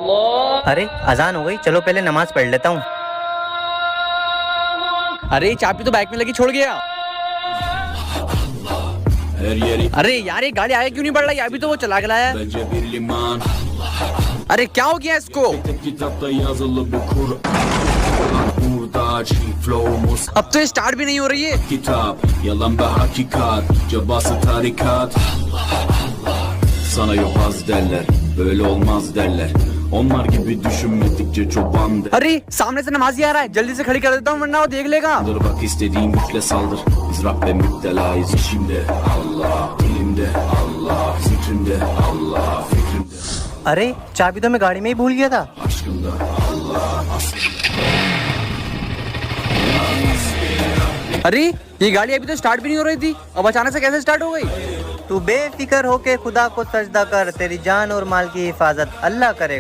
अरे अजान हो गई, चलो पहले नमाज पढ़ लेता हूँ। अरे चाबी तो बाइक में लगी छोड़ गया। अरे यार ये गाड़ी आगे क्यों नहीं बढ़ रही? अभी तो वो चला के लाया। अरे क्या हो गया इसको? अब तो ये स्टार्ट भी नहीं हो रही है। Kitap, yalan ve hakikat, cabası tarikat. Sana yobaz derler, böyle olmaz derler. Onlar gibi düşünmedikçe çoban der. अरे सामने से नमाजी आ रहा है, जल्दी से खड़ी कर देता हूँ वरना वो देख लेगा। Bak istediğin güçle saldır. Biz Rab ve müptelayız işimde. Allah, dilimde Allah, zikrimde Allah, fikrimde. अरे चाबी तो मैं गाड़ी में ही भूल गया था। Aşkımda Allah, अरे ये गाड़ी अभी तो स्टार्ट भी नहीं हो रही थी, अब अचानक से कैसे स्टार्ट हो गई? तू बेफिक्र होके खुदा को सजदा कर, तेरी जान और माल की हिफाजत अल्लाह करेगा।